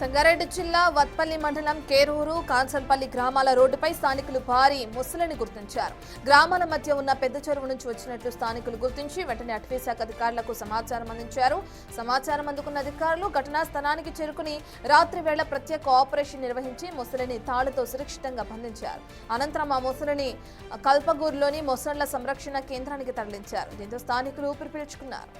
సంగారెడ్డి జిల్లా వత్పల్లి మండలం కేరూరు కాన్సల్పల్లి గ్రామాల రోడ్డుపై స్థానికులు భారీ ముసలిని గుర్తించారు. గ్రామాల మధ్య ఉన్న పెద్ద చెరువు నుంచి వచ్చినట్లు స్థానికులు గుర్తించి వెంటనే అటవీ శాఖ అధికారులకు సమాచారం అందించారు. సమాచారం అందుకున్న అధికారులు ఘటనా స్థలానికి చేరుకుని రాత్రి వేళ ప్రత్యేక ఆపరేషన్ నిర్వహించి ముసలిని తాళ్లతో సురక్షితంగా బంధించారు. అనంతరం ఆ ముసలిని కల్పగూరులోని మొసళ్ల సంరక్షణ కేంద్రానికి తరలించారు. దీంతో స్థానికులు ఊపిరి పీల్చుకున్నారు.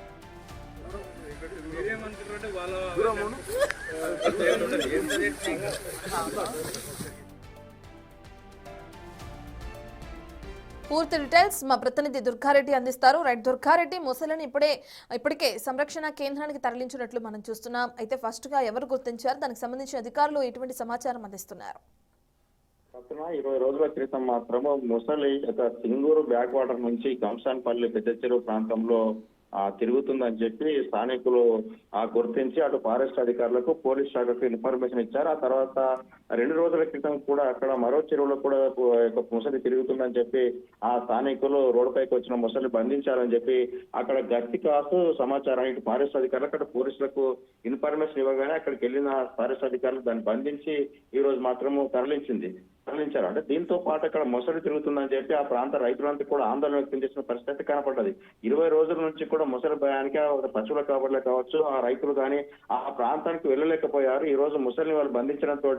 పూర్తి డీటెయిల్స్ మా ప్రతినిధి దుర్గారెడ్డి అందిస్తారు. రైట్ దుర్గారెడ్డి, ముసలిని ఇప్పటికే సంరక్షణ కేంద్రానికి తరలించినట్లు మనం చూస్తున్నాం. అయితే ఫస్ట్ గా ఎవరు గుర్తించారు, దానికి సంబంధించిన అధికారులు ఎటువంటి సమాచారం అందిస్తున్నారు? 20 రోజుల క్రితం మాత్రము ముసలి సింగూరు బ్యాక్ వాటర్ నుంచి కంసాన్పల్లి పెద్ద చెరువు ప్రాంతంలో తిరుగుతుందని చెప్పి స్థానికులు గుర్తించి అటు ఫారెస్ట్ అధికారులకు పోలీస్ శాఖకు ఇన్ఫర్మేషన్ ఇచ్చారు. ఆ తర్వాత 2 రోజుల క్రితం కూడా అక్కడ మరో చెరువులో కూడా ముసలి తిరుగుతుందని చెప్పి ఆ స్థానికులు రోడ్డుపైకి వచ్చిన ముసలి బంధించాలని చెప్పి అక్కడ గట్టి కాసు సమాచారం ఇటు ఫారెస్ట్ అధికారులు అక్కడ పోలీసులకు ఇన్ఫర్మేషన్ ఇవ్వగానే అక్కడికి వెళ్ళిన ఫారెస్ట్ అధికారులు దాన్ని బంధించి ఈ రోజు మాత్రము తరలించారు. అంటే దీంతో పాటు అక్కడ మొసలి తిరుగుతుందని చెప్పి ఆ ప్రాంత రైతులంతా కూడా ఆందోళన వ్యక్తం చేసిన పరిస్థితి కనపడ్డది. 20 రోజుల నుంచి కూడా మొసలి భయానికి పశువుల కాపర్లే కావచ్చు, ఆ రైతులు కానీ ఆ ప్రాంతానికి వెళ్ళలేకపోయారు. ఈ రోజు ముసలిని వాళ్ళు బంధించడంతో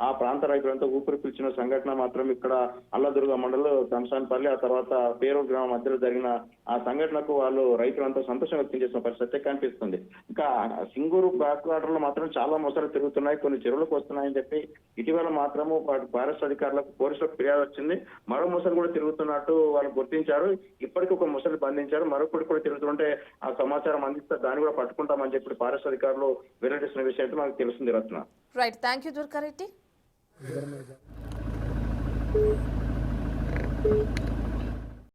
ఆ ప్రాంత రైతులంతా ఊపిరి పీల్చిన సంఘటన మాత్రం ఇక్కడ అల్లదుర్గ మండలం కంసాన్పల్లి ఆ తర్వాత పేరూరు గ్రామం మధ్యలో జరిగిన ఆ సంఘటనకు వాళ్ళు రైతులంతా సంతోషం వ్యక్తం చేసిన పరిస్థితి కనిపిస్తుంది. ఇంకా సింగూరు బ్యాక్ వాటర్ లో మాత్రం చాలా మొసలు తిరుగుతున్నాయి, కొన్ని చెరువులకు వస్తున్నాయని చెప్పి ఇటీవల మాత్రము ఫారెస్ట్ అధికారులకు పోలీసులకు ఫిర్యాదు వచ్చింది. మరో ముసలి కూడా తిరుగుతున్నట్టు వాళ్ళు గుర్తించారు. ఇప్పటికీ ఒక ముసలి బంధించారు, మరొకటి కూడా తిరుగుతుంటే ఆ సమాచారం అందిస్తే దాన్ని కూడా పట్టుకుంటామని చెప్పి ఫారెస్ట్ అధికారులు వెల్లడిస్తున్న విషయం అయితే మనకు తెలుస్తుంది. Ratna. Right, thank you Durga Reddy.